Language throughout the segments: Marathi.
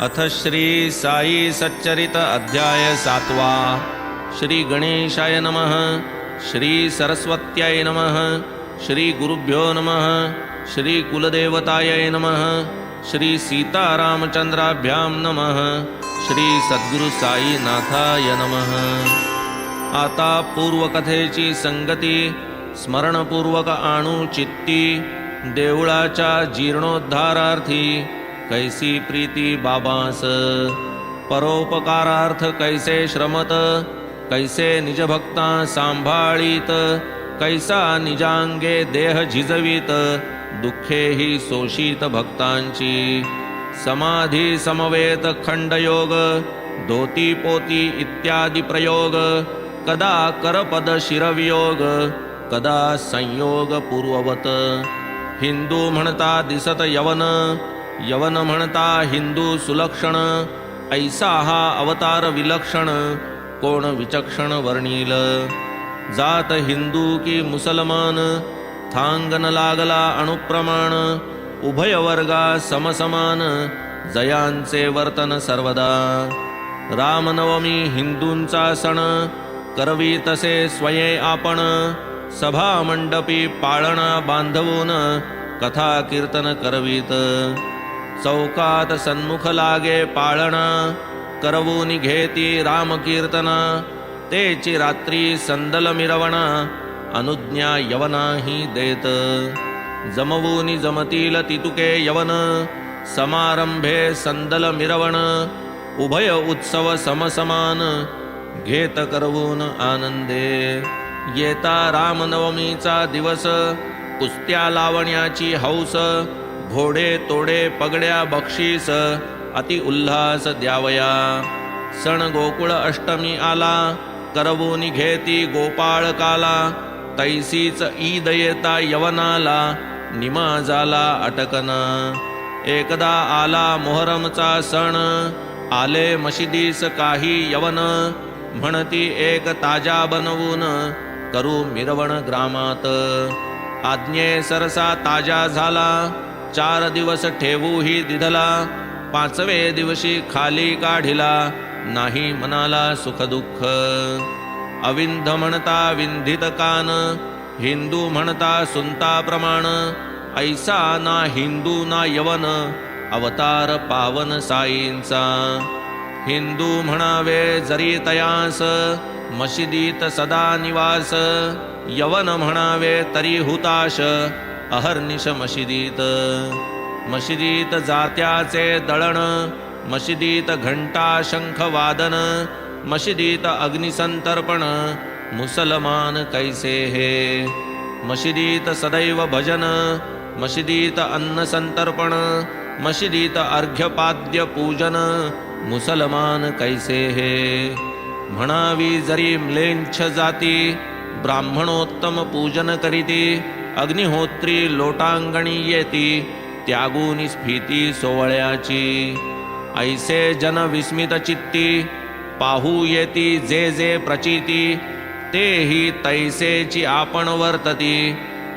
अथ श्री साई सच्चरित अध्याय 7वा। श्री गणेशाय नमः। श्री सरस्वत्याय नमः। श्री गुरुभ्यो नमः। श्री कुलदेवताय नमः। श्री सीतारामचंद्राभ्यां नमः। श्री सद्गुरु साईनाथाय नमः। आता पूर्वकथेची संगती स्मरणपूर्वक आणू चित्ती, देवळाच्या जीर्णोद्धारार्थी कैसी प्रीती बाबास, परोपकारार्थ कैसे श्रमत, कैसे निजभक्ता सांभाळीत, कैसा निजांगे देह झिजवीत, दुःखे ही सोशीत भक्तांची, समाधी समवेत खंडयोग, धोती पोती इत्यादी प्रयोग, कदा करपद शिरवियोग, कदा संयोग पूर्ववत, हिंदू म्हणता दिसत यवन, यवन म्हणता हिंदू सुलक्षण, ऐसा हा अवतार विलक्षण, कोण विचक्षण वर्णील, जात हिंदू की मुसलमान, थांगन लागला अणुप्रमाण, उभय वर्गा समसमान, जयांचे वर्तन सर्वदा, रामनवमी हिंदूंचा सण, करवी तसे स्वये आपण, सभा मंडपी पाळणा बांधवून, कथा कीर्तन करवीत, चौकात सन्मुख लागे पाळणा, करवून घेती राम कीर्तना, तेची रात्री संदल मिरवणा, अनुज्ञा यवनाही देत, जमवून जमतील तितुके यवन, समारंभे संदल मिरवण, उभय उत्सव समसमान, घेत करवून आनंदे, येता रामनवमीचा दिवस, कुस्त्या लावण्याची हौस, घोडे तोडे पगड्या बक्षीस, अति उल्हास द्यावया, सण गोकुळ अष्टमी आला, करवून घेती गोपाळ काला, तैसीच ईद येता यवनाला, निमा झाला अटकना, एकदा आला मोहरमचा सण, आले मशिदीस काही यवन, म्हणती एक ताजा बनवून, करू मिरवण ग्रामात, आज्ञे सरसा ताजा झाला, 4 दिवस ठेवू ही दिधला, 5वे दिवशी खाली काढिला, नाही मनाला सुख दुःख, अविंध म्हणता विंधित कान, हिंदू म्हणता सुनता प्रमाण, ऐसा ना हिंदू ना यवन, अवतार पावन साईंचा, हिंदू म्हणावे जरी तयास, मशिदीत सदा निवास, यवन म्हणावे तरी हुताश, अहर्निश मशिदीत, मशिदीत जात्याचे दळण, मशिदीत घंटा शंख वादन, मशिदीत अग्निसंतर्पण, मुसलमान कैसे हे, मशिदीत सदैव भजन, मशिदीत अन्न संतर्पण, मशिदीत अर्घ्यपाद्य पूजन, मुसलमान कैसे हे, म्हणावी जरी म्लेंछ जाती, ब्राह्मणोत्तम पूजन करीती, अग्निहोत्री लोटांगणी येती, त्यागून स्फीती सोवळ्याची, ऐसे जन विस्मित चित्ती, पाहू येती जे जे प्रचिती, तेही तैसेची आपण वर्तती,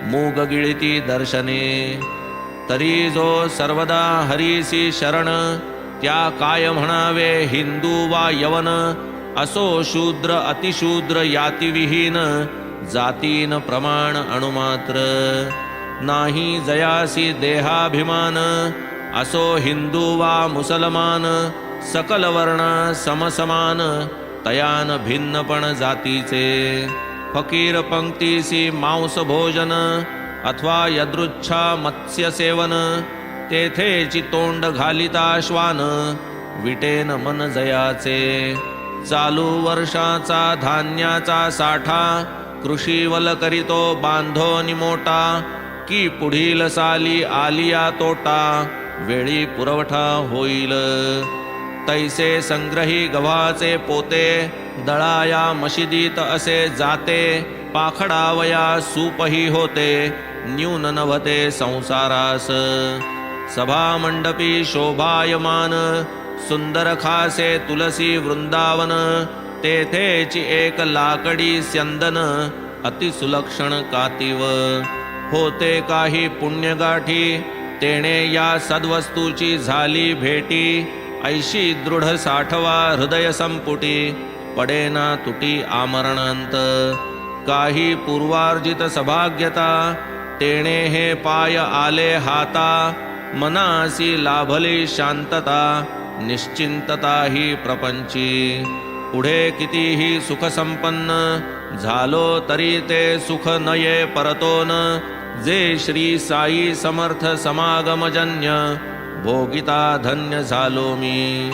मूग गिळती दर्शने, तरी जो सर्वदा हरीसी शरण, त्या काय म्हणावे हिंदू वा यवन, असो शूद्र अतिशूद्र यातिविहीन, जातीन प्रमाण अणुमात्र, नाही जयासी देहाभिमान, असो हिंदू वा मुसलमान, सकल वर्ण समसमान, तयान भिन्नपण जातीचे, फकीर पंक्तीसी मांस भोजन, अथवा यदृच्छा मत्स्य सेवन, तेथेची तोंड घालिता श्वान, विटेन मन जयाचे, चालू वर्षाचा धान्याचा साठा, कृषीवल करीतो बांधो निमोटा, की पुढील साली आलिया तोटा, वेळी पुरवठा होईल, तैसे संग्रही गव्हाचे पोते, दळाया मशिदीत असे जाते, पाखडावया सूपही होते, न्यून नभते संसारास, सभा मंडपी शोभायमान, सुंदर खासे तुलसी वृंदावन, तेथेची एक लाकडी स्यंदन, अतिसुलक्षण कातीव, होते काही पुण्यगाठी, तेणे या सद्वस्तूची झाली भेटी, ऐशी दृढ साठवा हृदय संपुटी, पडेना तुटी आमरणांत. काही पूर्वार्जित सभाग्यता, तेणे हे पाय आले हाता. मनासी लाभली शांतता, निश्चिंतता ही प्रपंची. पुढे कितीही सुख संपन्न, झालो तरी ते सुख नये परतोन. जे श्री साई समर्थ समागमजन्य, भोगिता धन्य झालो मी.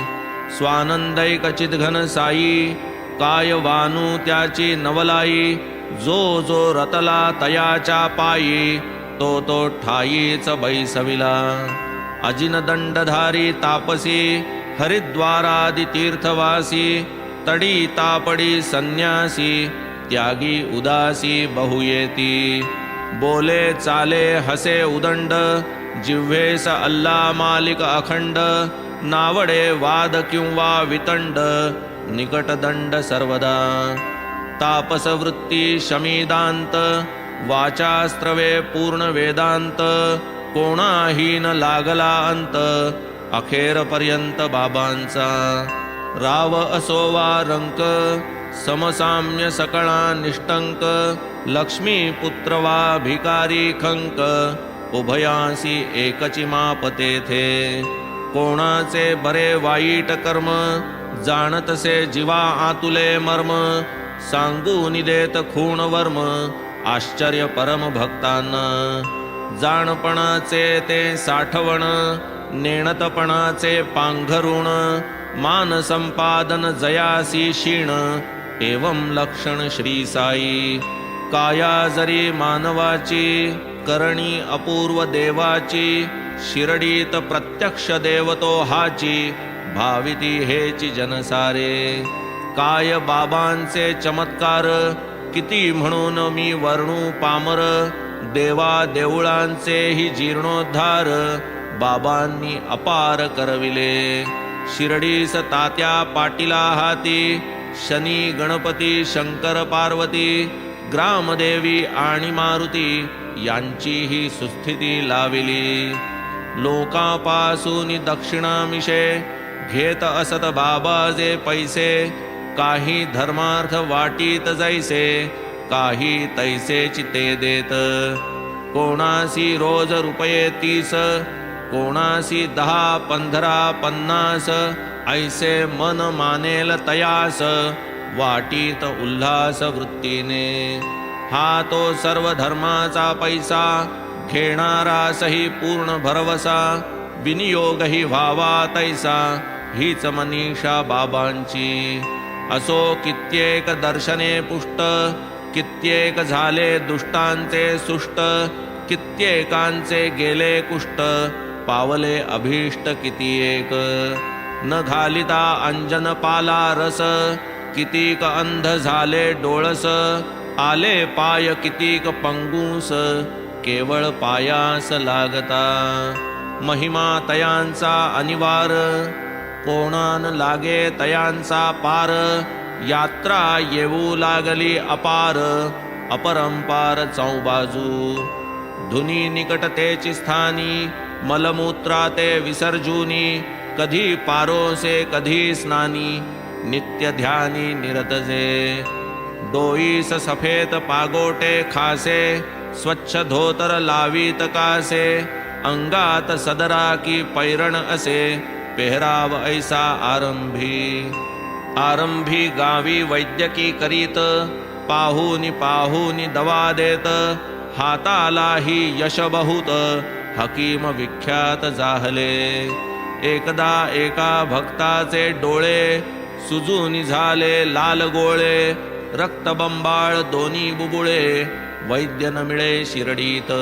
स्वानंदैक चिदघन साई, काय वानू त्याची नवलाई. जो जो रतला तयाच्या पायी, तो तो ठाईच बैसविला. अजिन दंडधारी तापसी, हरिद्वारादि तीर्थवासी. तडी तापडी संन्यासी, त्यागी उदासी बहुयेती. बोले चाले हसे उदंड, जिव्हेस अल्ला मालिक अखंड. नावडे वाद किंवा वितंड, निकटदंड सर्वदा. तापस वृत्ती शमीदांत, वाचास्त्रवे पूर्ण वेदांत. कोणाही न लागला अंत, अखेरपर्यंत बाबांचा. राव असो वा रंक, समसाम्य सकळा निष्टंक. लक्ष्मी पुत्र वा भिकारी खंक, उभयासी एकची माप तेथे. कोणाचे बरे वाईट कर्म, जाणतसे जीवा आतुले मर्म. सांगून देत खूण वर्म, आश्चर्य परम भक्तांना. जाणपणाचे ते साठवण, नेणतपणाचे पांघरुण. मान संपादन जयासी क्षीण, एवं लक्षण श्री साई. काया जरी मानवाची, करणी अपूर्व देवाची. शिरडीत प्रत्यक्ष देवतो हाची, भाविती हेची जनसारे. काय बाबांचे चमत्कार, किती म्हणून मी वर्णू पामर. देवा देऊळांचे ही जीर्णोद्धार, बाबांनी अपार करविले. शिर्डीस तात्या पाटीला हाती, शनी गणपती शंकर पार्वती. ग्रामदेवी आणि मारुती, यांची ही सुस्थिती लाविली. लोकापासून दक्षिणामिषे, घेत असत बाबा जे पैसे. काही धर्मार्थ वाटीत जैसे, काही तैसेची ते देत. कोणासी रोज रुपये 30, कोणासी 10, 15, 50. ऐसे मन मानेल तयास, वाटीत उल्हास वृत्तीने. हा तो सर्व धर्माचा पैसा, घेणारा सही पूर्ण भरवसा. विनियोगही व्हावा तैसा, हीच मनीषा बाबांची. असो कित्येक दर्शने पुष्ट, कित्येक झाले दुष्टांचे सुष्ट. कित्येकांचे गेले कुष्ट, पावले अभीष्ट कितीएक. न घालिता अंजन पाला रस, कितीक अंध झाले डोळस. आले पाय कितीक पंगूस, केवळ पायास लागता. महिमा तयांचा अनिवार, कोणान लागे तयांचा पार. यात्रा येऊ लागली अपार, अपरंपार चौबाजू. धुनी निकटतेची स्थानी, मलमूत्रा ते विसर्जूनी. कधी पारोसे कधी स्नानी, नित्य ध्यानी निरत जे. डोईस सफेद पागोटे खासे, स्वच्छ धोतर लावीत कासे. अंगात सदरा की पैरण असे, पेहराव ऐसा आरंभी. आरंभी गावी वैद्यकी करीत, पाहूनी पाहूनी दवा देत. हातालाही यश बहुत, हकीम विख्यात जाहले. एकदा एका भक्ताचे डोळे, सुजून झाले लाल गोळे. रक्तबंबाळ दोन्ही बुबुळे, वैद्य न मिळे शिर्डीत.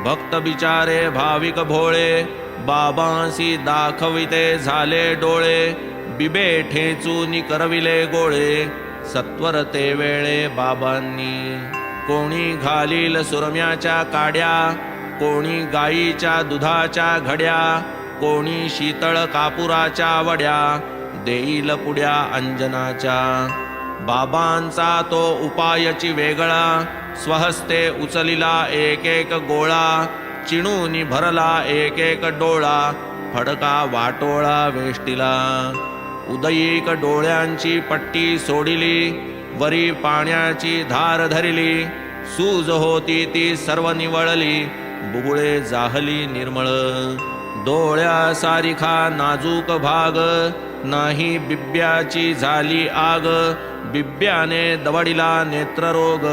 भक्त बिचारे भाविक भोळे, बाबांसी दाखविते झाले डोळे. बिबे ठेचून करविले गोळे, सत्वर ते वेळे बाबांनी. कोणी घालील सुरम्याच्या काड्या, कोणी गाईच्या दुधाच्या घड्या. कोणी शीतळ कापुराच्या वड्या, देईल पुड्या अंजनाच्या. बाबांचा तो उपायची वेगळा, स्वहस्ते उचलिला एक एक गोळा. चिणूनी भरला एक एक डोळा, फडका वाटोळा वेष्टिला. उदयीक डोळ्यांची पट्टी सोडिली, वरी पाण्याची धार धरिली. सूज होती ती सर्व निवळली, बुबुळे जाहली निर्मळ. डोळ्या सारिखा नाजूक भाग, नाही बिब्याची झाली आग. बिब्याने दवडिला नेत्ररोग,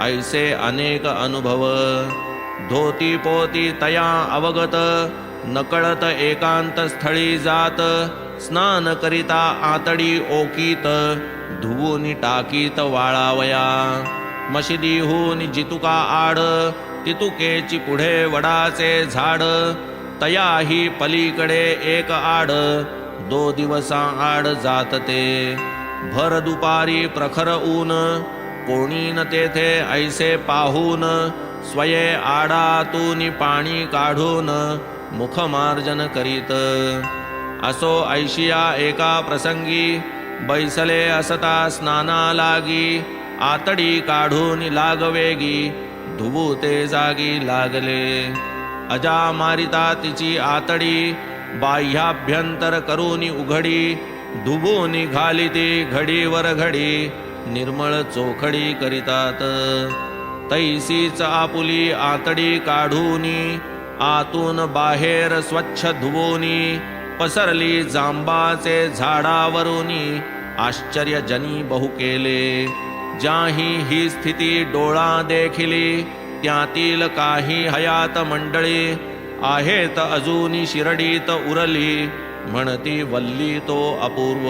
ऐसे अनेक अनुभव. धोती पोती तया अवगत, नकळत एकांत स्थळी जात. स्नान करिता आतडी ओकीत, धुवून टाकीत वाळावया. मशिदीहून जितुका आड, तितुकेची पुढे वडाचे झाड. तयाही पलीकडे एक आड, 2 दिवसा आड जात ते. भर दुपारी प्रखर ऊन, कोणी न तेथे ऐसे पाहून. स्वये आडातून पाणी काढून, मुखमार्जन करीत. असो ऐशिया एका प्रसंगी, बैसले असता स्नाना लागी. आतडी काढून लागवेगी, धुवू ते जागी लागले. अजा मारिता तिची आतडी, बाह्याभ्यंतर करून उघडी. धुवून घालिती घडीवर घडी, निर्मळ चोखडी करितात. तैसीच आपुली आतडी काढूनी, आतून बाहेर स्वच्छ धुवोनी. पसरली जांबाचे झाडावरुनी, आश्चर्यजनी बहु केले. ज्याही ही स्थिती डोळा देखिली, त्यातील काही हयात मंडळी. आहेत अजूनी शिरडीत उरली, म्हणती वल्ली तो अपूर्व.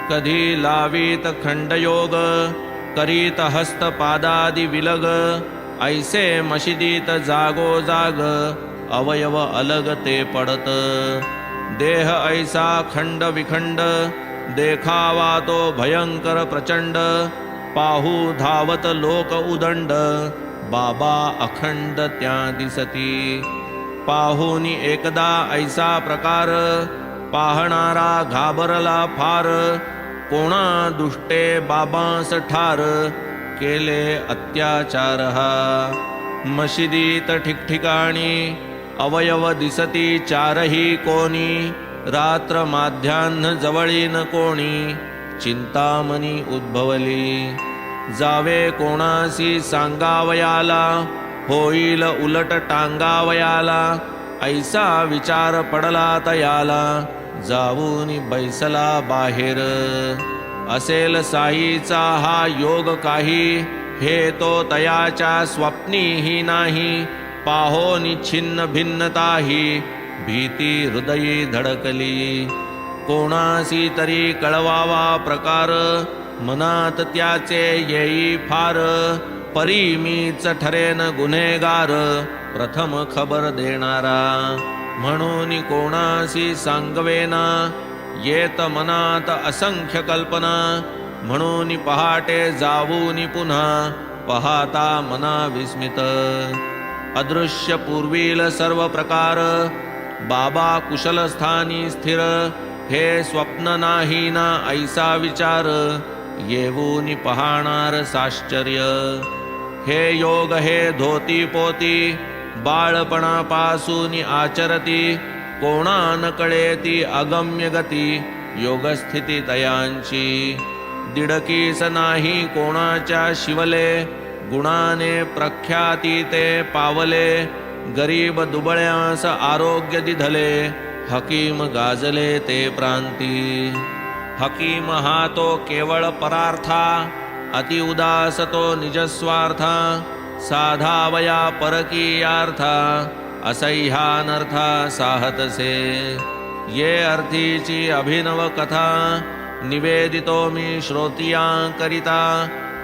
कधी लावीत खंडयोग, करीत हस्तपादादि विलग. ऐसे मशिदीत जागोजाग, अवयव अलग ते पडत. देह ऐसा खंड विखंड, देखावा तो भयंकर प्रचंड. पाहू धावत लोक उदंड, बाबा अखंड त्या दिसती. पाहुनी एकदा ऐसा प्रकार, पाहणारा घाबरला फार. कोणा दुष्टे बाबांस ठार, केले अत्याचार हा. मशिदीत ठिकठिकाणी, अवयव दिसती चारही कोणी. रात्र माध्यान्ह जवळीन कोणी, चिंतामणी उद्भवली. जावे कोणासी सांगावयाला, होईल उलट टांगावयाला. ऐसा विचार पडला तयाला, जाऊन बैसला बाहेर. असेल साईचा हा योग काही, हे तो तयाच्या स्वप्नीही नाही. पाहो निच्छिन्न भिन्नताही, भीती हृदयी धडकली. कोणासी तरी कळवावा प्रकार, मनात त्याचे येई फार. परी मीच ठरेन गुन्हेगार, प्रथम खबर देणारा. म्हणून कोणासी सांगवेना, येत मनात असंख्य कल्पना. म्हणून पहाटे जाऊन पुन्हा, पाहता मना विस्मित. अदृश्य पूर्वील सर्व प्रकार, बाबा कुशल स्थानी स्थिर. हे स्वप्न नाही ना ऐसा विचार, येऊन पाहणार साश्चर्य. हे योग हे धोती पोती, बाळपणापासून आचरती. कोणा न कळेती अगम्य गती, योगस्थिती तयांची. दिडकीस नाही कोणाच्या शिवले, गुणाने प्रख्याती ते पावले. गरीब दुबळ्यास आरोग्य दिधले, हकीम गाजले ते प्रांती. हकीम हा तो केवळ परार्था, अति उदास तो निजस्वार्था. साधावया परकीयार्था, असह्यानर्था साहतसे. ये अर्थीची अभिनव कथा, निवेदितो मी श्रोतिया करिता.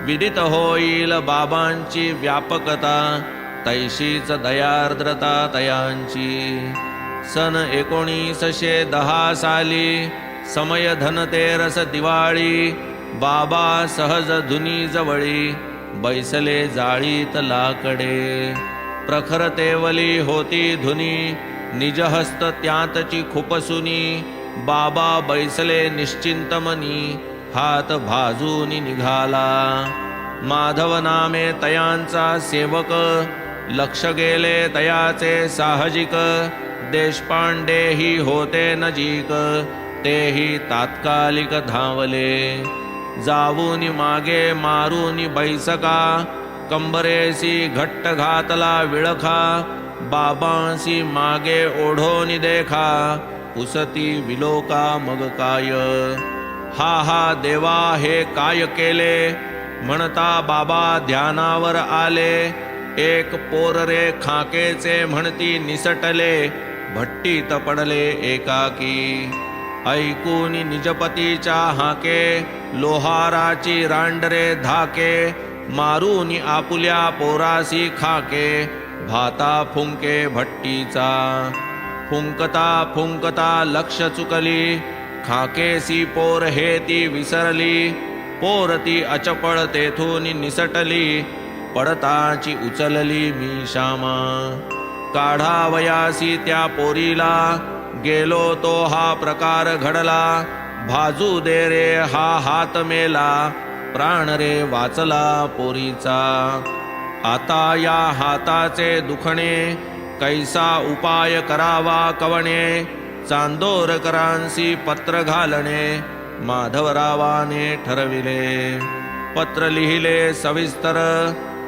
विदित होईल बाबांची व्यापकता, तैशीच दयार्द्रता तयांची. सन 1910 साली, समय धनतेरस दिवाळी. बाबा सहज धुनी जवळी, बैसले जाळीत लाकडे. प्रखर तेवली होती धुनी, निजहस्त त्यातची खुपसुनी. बाबा बैसले निश्चिंत मनी, हात भाजून निघाला. माधव नामे तयांचा सेवक, लक्ष गेले तयाचे साहजिक. देशपांडेही होते नजीक, तेही तात्कालिक धावले. जाऊनी मागे मारूनी बैसका, कंबरेसी घट्ट घातला विळखा. बाबांसी मागे ओढोनी देखा, पुसती विलोका मग काय. हा हा देवा हे काय केले, म्हणता बाबा ध्यानावर आले. एक पोर रे खाकेचे म्हणती निसटले, भट्टीत पडले एकाकी. ऐकून निजपतीच्या हाके, लोहाराची रांडरे धाके. मारून आपुल्या पोरासी खाके, भाता फुंके भट्टीचा. फुंकता फुंकता लक्ष चुकली, खाकेसी पोर हे ती विसरली. पोर ती अचपळ तेथून निसटली, पडताची उचलली मी श्यामा. काढावयासी त्या पोरीला, गेलो तो हा प्रकार घडला. भाजू दे रे हा हात मेला, प्राण रे वाचला पोरीचा. आता या हाताचे दुखणे, कैसा उपाय करावा कवणे. चांदोरकरांसी पत्र घालणे, माधवरावाने ठरविले. पत्र लिहिले सविस्तर,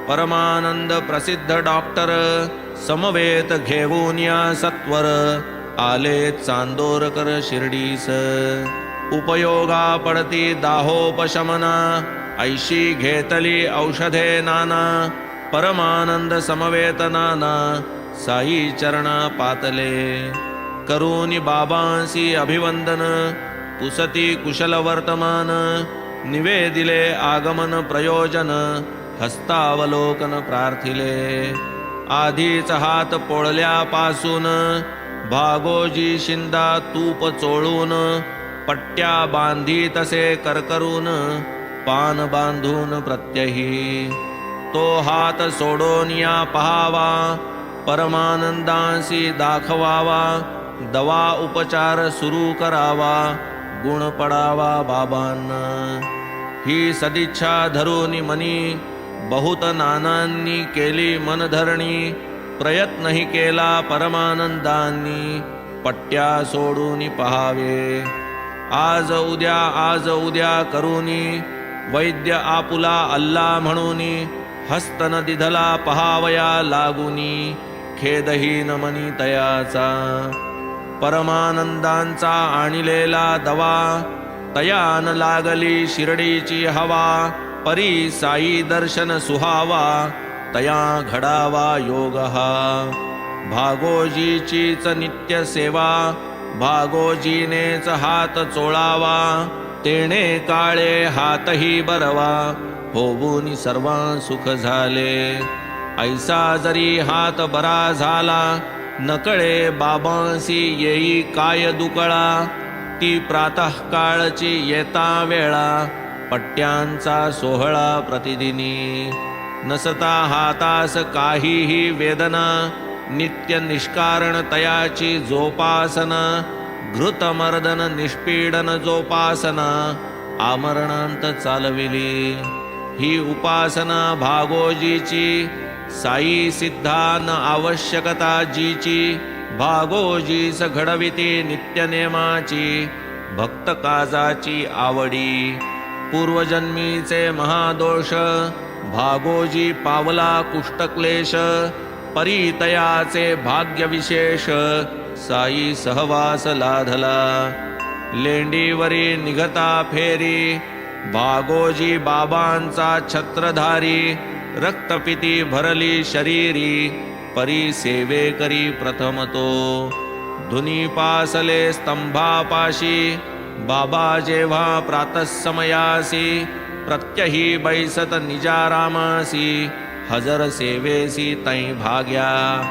परमानंद प्रसिद्ध डॉक्टर. समवेत घेऊन या सत्वर, आले चांदोरकर शिर्डीस. उपयोगा पडती दाहोपशमना, ऐशी घेतली औषधे नाना. परमानंद समवेत नाना, साई चरणा पातले. करून बाबांसी अभिवंदन, पुसती कुशल वर्तमान. निवेदिले आगमन प्रयोजन, हस्तावलोकन प्रार्थिले. आधीच हात पोळल्यापासून, भागोजी शिंदा तूप चोळून. पट्ट्या बांधी तसे करकरून, पान बांधून प्रत्यही. तो हात सोडून या पहावा, परमानंदांसी दाखवावा. दवा उपचार सुरू करावा, गुण पडावा बाबांना. ही सदिच्छा धरून मनी, बहुत नानांनी केली मनधरणी. प्रयत्नही केला परमानंदांनी, पट्ट्या सोडून पहावे. आज उद्या करूनी, वैद्य आपुला अल्ला म्हणूनी. हस्त न दिधला पहावया लागुनी, खेदहीन मनी तयाचा. परमानंदांचा आणिलेला दवा, तयान लागली शिर्डीची हवा. परी साई दर्शन सुहावा, तया घडावा योग हा. भागोजीचीच नित्य सेवा, भागोजीनेच हात चोळावा. तेणे काळे हातही बरवा, होऊन सर्वा सुख झाले. ऐसा जरी हात बरा झाला, नकळे बाबांसी येई काय दुकळा. ती प्रातःकाळची येता वेळा, पट्ट्यांचा सोहळा प्रतिदिनी. नसता हातास काहीही वेदना, नित्य निष्कारण तयाची जोपासना. घृतमर्दन निष्पीडन जोपासना, आमरणांत चालविली. ही उपासना भागोजीची, साई सिद्धान आवश्यकता जीची. भागोजीस घडविती नित्य नेमाची, भक्त काजाची आवडी. पूर्वजन्मीचे महादोष, भागोजी पावला कुष्ठक्लेश. परितयाचे भाग्य विशेष, साई सहवास लाधला. लेंडीवरी निघता फेरी, भागोजी बाबांचा छत्रधारी. रक्तपिती भरली शरीरी, परी सेवे करी प्रथम तो. धुनी पासले स्तंभापाशी, बाबा जेव्हा प्रातःसमयासी. प्रत्यही बैसत निजारामासी, हजर सेवेसी तै भाग्या.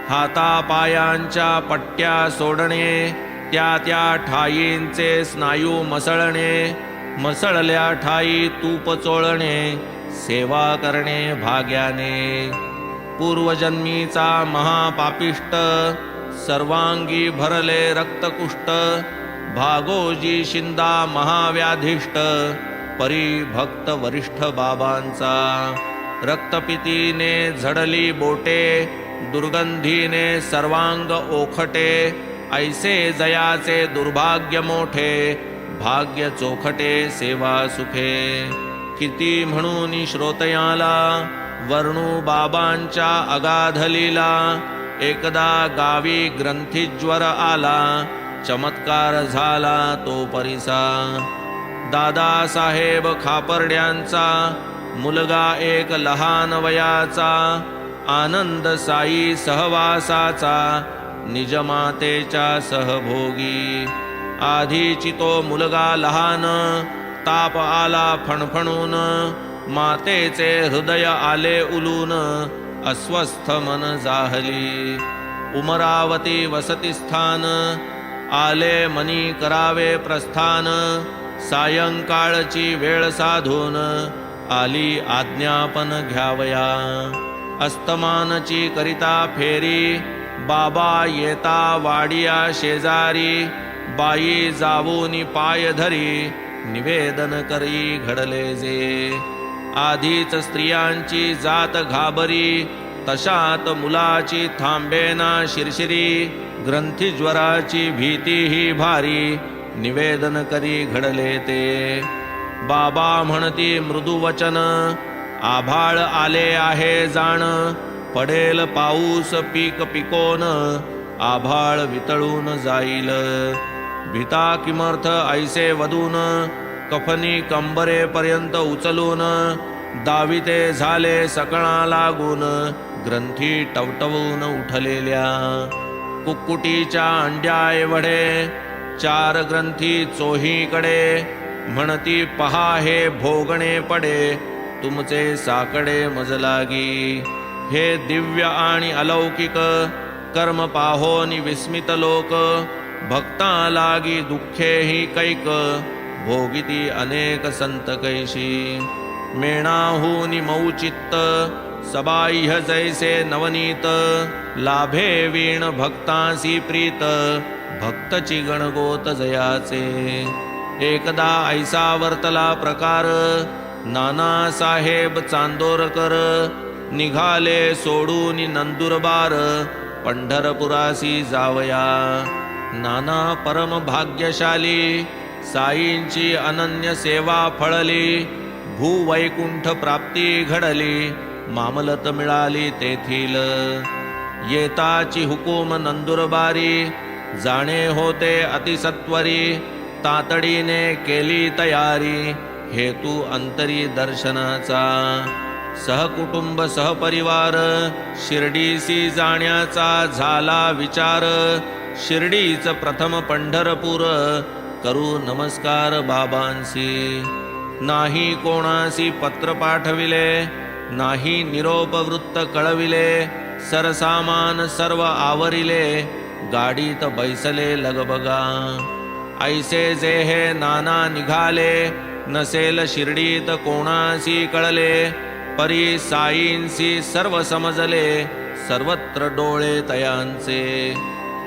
हातापायांच्या पट्ट्या सोडणे, त्या त्या ठायींचे स्नायू मसळणे. मसळल्या ठाई तूप चोळणे, सेवा करणे भाग्याने. पूर्वजन्मीचा महापापिष्ट, सर्वांगी भरले रक्तकुष्ठ. भागोजी शिंदा महाव्याधिष्ट, परी भक्त वरिष्ठ बाबांचा. रक्तपितीने झडली बोटे, दुर्गंधीने सर्वांग ओखटे, ऐसे जयाचे दुर्भाग्य मोठे, भाग्य चोखटे सेवा सुखे. किती म्हणून श्रोतयाला, वर्णू बाबांच्या अगाध लीला. एकदा गावी ग्रंथीज्वर आला, चमत्कार झाला तो परिसा. दादासाहेब खापर्ड्यांचा मुलगा एक लहान वयाचा, आनंद साई सहवासाचा, निजमातेच्या सहभोगी. आधीची तो मुलगा लहान, ताप आला फणफणून, मातेचे हृदय आले उलून, अस्वस्थ मन जाहली. उमरावती वसती स्थान, आले मनी करावे प्रस्थान. सायंकाळची वेळ साधून, आली आज्ञापन घ्यावया. अस्तमानची करिता फेरी, बाबा येता वाडिया शेजारी. बाई जावूनी पाय धरी, निवेदन करी घडले जे. आधीच स्त्रियांची जात घाबरी, तशात मुलाची थांबेना शिरशिरी. ग्रंथीज्वराची भीती ही भारी, निवेदन करी घडले ते. बाबा म्हणती मृदू वचन, आभाळ आले आहे जाण. पडेल पाऊस पीक पिकोन, आभाळ वितळून जाईल. भीता किमर्थ ऐसे वदून, कफनी कंबरेपर्यंत उचलून. दाविते झाले सकळा लागून, ग्रंथी टवटवून उठलेल्या. कुक्कुटीच्या अंड्या एवढे, 4 ग्रंथी चोहीकडे. म्हणती पहा हे भोगणे पडे, तुमचे साकडे मजलागी. हे दिव्य आणि अलौकिक, कर्म पाहोनी विस्मित लोक. भक्ता लागी दुःखे ही कैक, भोगिती अनेक संत कैशी. मेणाहूनी मौचित्त, सबाह्य जैसे नवनीत. लाभे वीण भक्तांसी प्रीत, भक्तची गणगोत जयाचे. एकदा ऐसा वर्तला प्रकार, नानासाहेब चांदोरकर. निघाले सोडून नंदुरबार, पंढरपुरासी जावया. नाना परम भाग्यशाली, साईंची अनन्य सेवा फळली. भूवैकुंठ प्राप्ती घडली, मामलत मिळाली तेथील. येताची हुकूम नंदुरबारी, जाणे होते अतिसत्वरी. तातडीने केली तयारी, हेतू अंतरी दर्शनाचा. सहकुटुंब सहपरिवार, शिर्डीसी जाण्याचा झाला विचार. शिर्डीच प्रथम पंढरपूर, करू नमस्कार बाबांसी. नाही कोणासी पत्र पाठविले, नाही निरोप वृत्त कळविले. सरसामान सर्व आवरिले, गाडीत बैसले लगबगा. ऐसे जे हे नाना निघाले, नसेल शिर्डीत कोणासी कळले. परी साईंसी सर्व समजले, सर्वत्र डोळे तयांचे.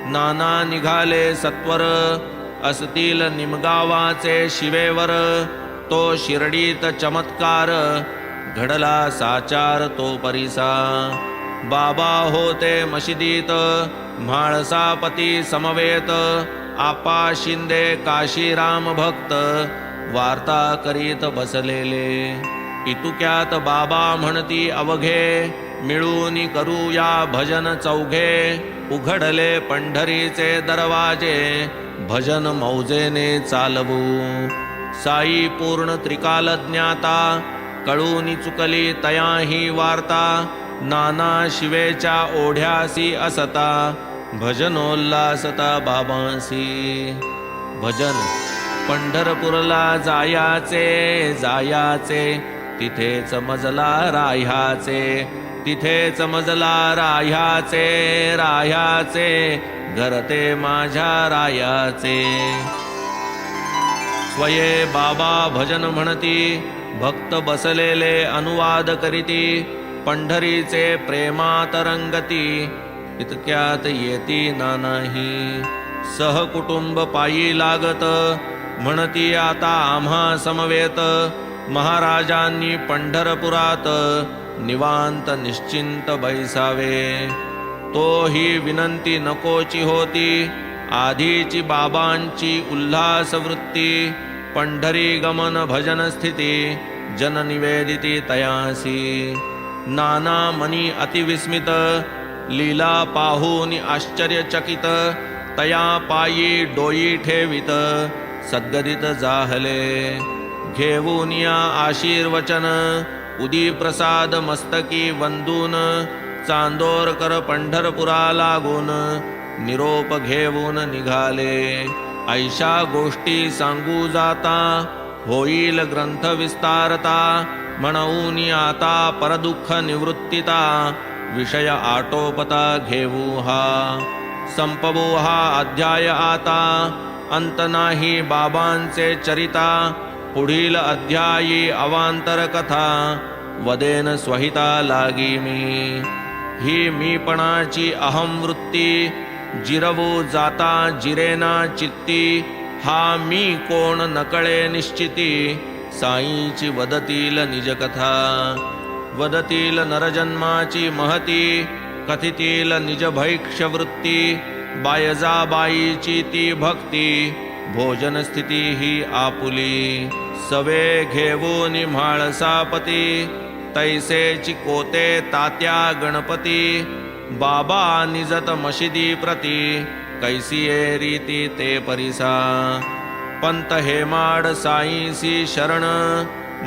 नाना निघाले सत्वर, असतील निमगावाचे शिवेवर. तो शिर्डीत चमत्कार, घडला साचार तो परिसा. बाबा होते मशिदीत, म्हाळसापती समवेत. आपा शिंदे काशीराम भक्त, वार्ता करीत बसलेले. इतुक्यात बाबा म्हणती अवघे, मिळून करूया भजन चौघे. उघडले पंढरीचे दरवाजे, भजन मौजेने चालवू. साई पूर्ण त्रिकाल ज्ञाता, कळूनी चुकली तयाही वार्ता. नाना शिवेच्या ओढ्यासी असता, भजनोल्लासता बाबांसी. भजन पंढरपूरला जायाचे जायाचे, तिथेच मजला राह्याचे. तिथेच मजला राह्याचे राह्याचे, घरते माझ्या रायाचे. स्वये बाबा भजन म्हणती, भक्त बसलेले अनुवाद करीती. पंढरीचे प्रेमात रंगती, इतक्यात येती नानाही. सहकुटुंब पायी लागत, म्हणती आता आम्हा समवेत. महाराजांनी पंढरपुरात, निवांत निश्चिंत बैसावे. तो ही विनंती नकोची होती. आधीची बाबांची उल्हास वृत्ती, पंढरी गमन भजन स्थिती, जन निवेदिती तयासी. नाना मनी अतिविस्मित, लीला पाहून आश्चर्यचकित, तया पायी डोई ठेवित, सद्गदित जाहले. घेऊनिया आशीर्वचन, उदी प्रसाद मस्तकी वंदून, चांदोरकर पंढरपुरा लागून, निरोप घेऊन निघाले. ऐशा गोष्टी सांगू जाता, होईल ग्रंथ विस्तारता. म्हणून आता परदुःख निवृत्तिता, विषय आटोपता घेऊ हा. संपवू हा अध्याय आता, अंत नाही बाबांचे चरिता. पुढील अध्यायी अवांतर कथा, वदेन स्वहिता लागी मी. ही मीपणाची अहम वृत्ती, जिरवू जाता जिरेना चित्ती. हा मी कोण नकळे निश्चिती, साईची वदतील निजकथा. वदतील नरजन्माची महती, कथितील निज भैक्ष्यवृत्ती. बायजाबाईची ती भक्ती, भोजन स्थिती ही आपुली. सवे घेऊन म्हाळसापती, तैसेची कोते तात्या गणपती. बाबा निजत मशिदी प्रती, कैसिये रीती ते परिसा. पंत हेमाड साईसी शरण,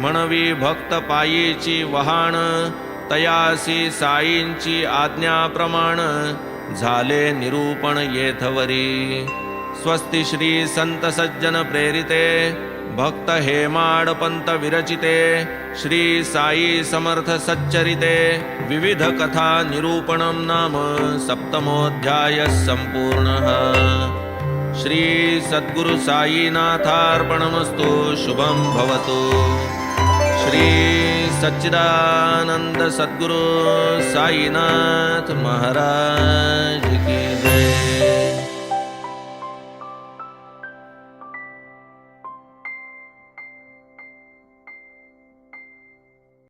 म्हणवी भक्त पायीची वहाण. तयासी साईंची आज्ञा प्रमाण, झाले निरूपण येथवरी. स्वस्ति श्री संत सज्जन प्रेरिते, भक्त हेमाड पंत विरचिते. श्री साई समर्थ सच्चरिते, विविध कथा निरूपणं नाम सप्तमोऽध्याय संपूर्णः. श्री सद्गुरु साईनाथार्पणमस्तु. शुभं भवतु. श्री सच्चिदानंद सद्गुरु साईनाथ महाराज